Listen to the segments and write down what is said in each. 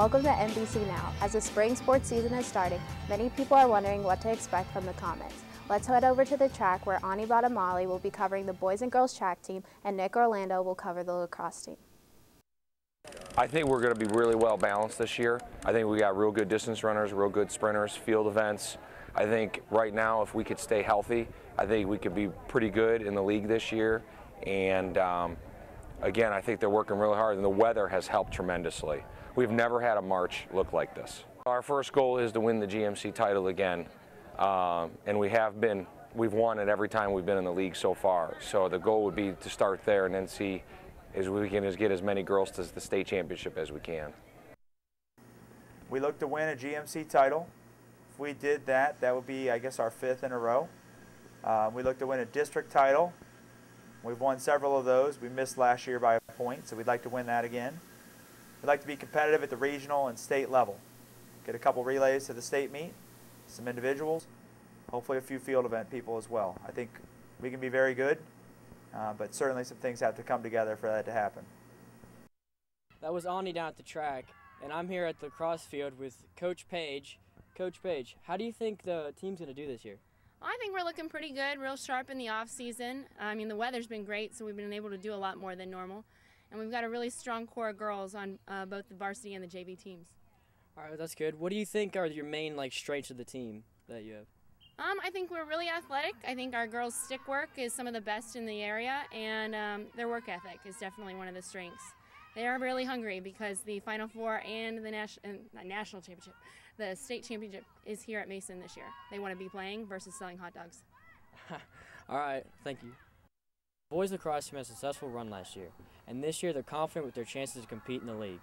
welcome to MBC Now. As the spring sports season is starting, many people are wondering what to expect from the Comets. Let's head over to the track where Ani Badamali will be covering the boys and girls track team and Nick Orlando will cover the lacrosse team. I think we're going to be really well balanced this year. I think we got real good distance runners, real good sprinters, field events. I think right now if we could stay healthy, I think we could be pretty good in the league this year. And again, I think they're working really hard, and the weather has helped tremendously. We've never had a March look like this. Our first goal is to win the GMC title again, and we've won it every time we've been in the league so far. So the goal would be to start there and then see if we can get as many girls to the state championship as we can. We look to win a GMC title. If we did that, that would be, I guess, our 5th in a row. We look to win a district title. We've won several of those. We missed last year by a point, so we'd like to win that again. We'd like to be competitive at the regional and state level. Get a couple relays to the state meet, some individuals, hopefully a few field event people as well. I think we can be very good, but certainly some things have to come together for that to happen. That was Ani down at the track, and I'm here at the lacrosse field with Coach Paige. Coach Paige, how do you think the team's going to do this year? I think we're looking pretty good, real sharp in the off season. I mean, the weather's been great, so we've been able to do a lot more than normal. And we've got a really strong core of girls on both the varsity and the JV teams. All right, that's good. What do you think are your main strengths of the team that you have? I think we're really athletic. I think our girls' stick work is some of the best in the area, and their work ethic is definitely one of the strengths. They are really hungry because the Final Four and the national championship, the state championship, is here at Mason this year. They want to be playing versus selling hot dogs. All right, thank you. Boys lacrosse team had a successful run last year, and this year they're confident with their chances to compete in the league.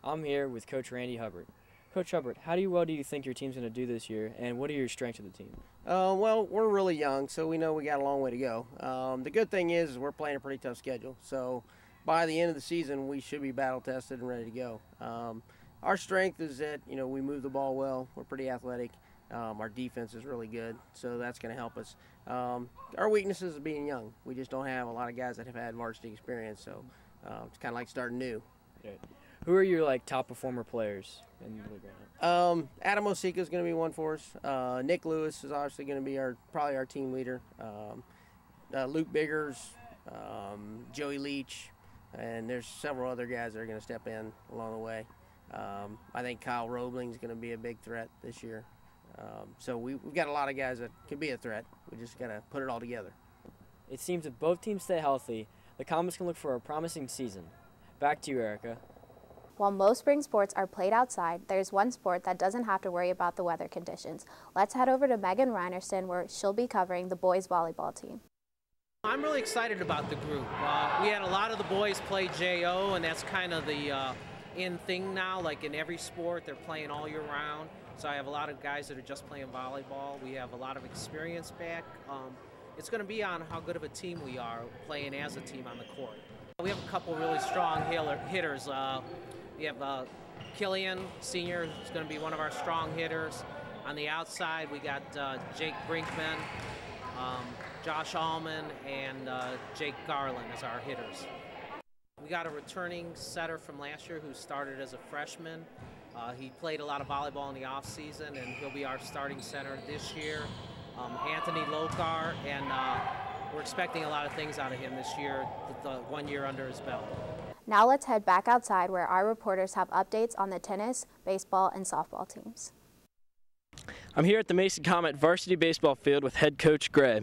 I'm here with Coach Randy Hubbard. Coach Hubbard, how well do you think your team's going to do this year, and what are your strengths of the team? Well, we're really young, so we know we got a long way to go. The good thing is we're playing a pretty tough schedule, so by the end of the season we should be battle-tested and ready to go. Our strength is that, we move the ball well. We're pretty athletic. Our defense is really good, so that's going to help us. Our weakness is being young. We just don't have a lot of guys that have had varsity experience, so it's kind of like starting new. Right. Who are your top performer players in the league right now? Adam Osika is going to be one for us. Nick Lewis is obviously going to be probably our team leader. Luke Biggers, Joey Leach, and there's several other guys that are going to step in along the way. I think Kyle Roebling is going to be a big threat this year. So we've got a lot of guys that can be a threat. We just got to put it all together. It seems if both teams stay healthy, the Comets can look for a promising season. Back to you, Erica. While most spring sports are played outside, there's one sport that doesn't have to worry about the weather conditions. Let's head over to Megan Reinerson where she'll be covering the boys volleyball team. I'm really excited about the group. We had a lot of the boys play JO, and that's kind of the in thing now. Like in every sport, they're playing all year round. So I have a lot of guys that are just playing volleyball. We have a lot of experience back. It's going to be on how good of a team we are playing as a team on the court. We have a couple really strong hitters. We have Killian, senior, who's going to be one of our strong hitters. On the outside, we got Jake Brinkman, Josh Allman, and Jake Garland as our hitters. We got a returning setter from last year who started as a freshman. He played a lot of volleyball in the off-season, and he'll be our starting center this year. Anthony Lokar, and we're expecting a lot of things out of him this year, with the 1 year under his belt. Now let's head back outside where our reporters have updates on the tennis, baseball, and softball teams. I'm here at the Mason Comet varsity baseball field with head coach Gray.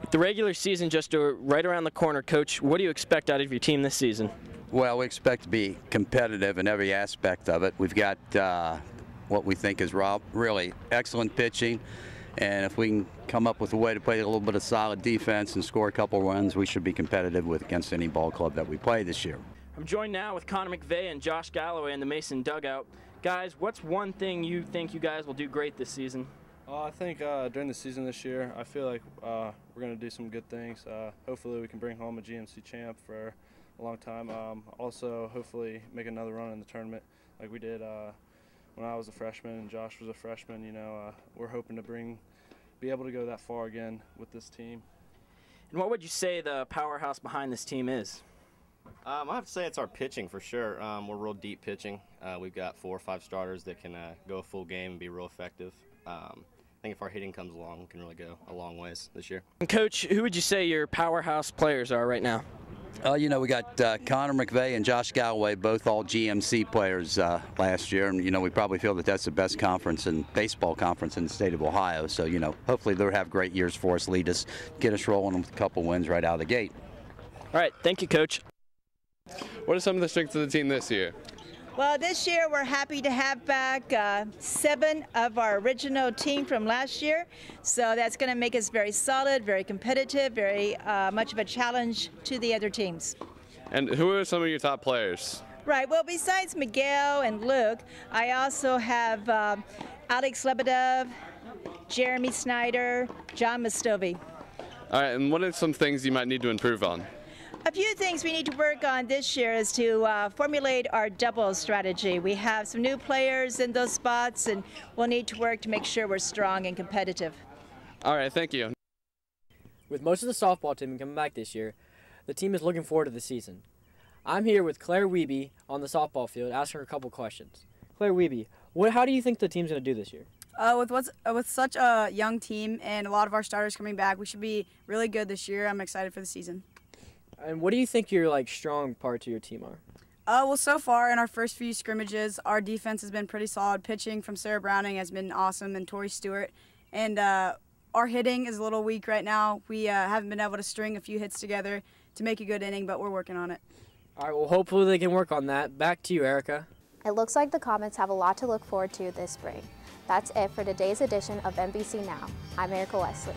With the regular season just right around the corner, Coach, what do you expect out of your team this season? Well, we expect to be competitive in every aspect of it. We've got what we think is really excellent pitching, and if we can come up with a way to play a little bit of solid defense and score a couple runs, we should be competitive against any ball club that we play this year. I'm joined now with Connor McVey and Josh Galloway in the Mason dugout. Guys, what's one thing you think you guys will do great this season? I think during the season this year, I feel like we're going to do some good things. Hopefully we can bring home a GMC champ for a long time. Also, hopefully make another run in the tournament like we did when I was a freshman and Josh was a freshman. We're hoping to be able to go that far again with this team. And what would you say the powerhouse behind this team is? I have to say it's our pitching for sure. We're real deep pitching. We've got 4 or 5 starters that can go a full game and be real effective. I think if our hitting comes along, we can really go a long ways this year. And Coach, who would you say your powerhouse players are right now? You know, we got Connor McVey and Josh Galloway, both all GMC players last year, and you know we probably feel that that's the best conference and baseball conference in the state of Ohio. So you know, hopefully they'll have great years for us, lead us, get us rolling with a couple wins right out of the gate. All right, thank you, Coach. What are some of the strengths of the team this year? Well, this year we're happy to have back 7 of our original team from last year. So that's going to make us very solid, very competitive, very much of a challenge to the other teams. And who are some of your top players? Right. Well, besides Miguel and Luke, I also have Alex Lebedev, Jeremy Snyder, John Mostovi. All right, and what are some things you might need to improve on? A few things we need to work on this year is to formulate our doubles strategy. We have some new players in those spots, and we'll need to work to make sure we're strong and competitive. All right, thank you. With most of the softball team coming back this year, the team is looking forward to the season. I'm here with Claire Wiebe on the softball field asking her a couple questions. Claire Wiebe, how do you think the team's going to do this year? With such a young team and a lot of our starters coming back, we should be really good this year. I'm excited for the season. And what do you think your strong parts of your team are? Well, so far in our first few scrimmages, our defense has been pretty solid. Pitching from Sarah Browning has been awesome, and Tori Stewart. And our hitting is a little weak right now. We haven't been able to string a few hits together to make a good inning, but we're working on it. All right, well, hopefully they can work on that. Back to you, Erica. It looks like the Comets have a lot to look forward to this spring. That's it for today's edition of MBC Now. I'm Erica Wesley.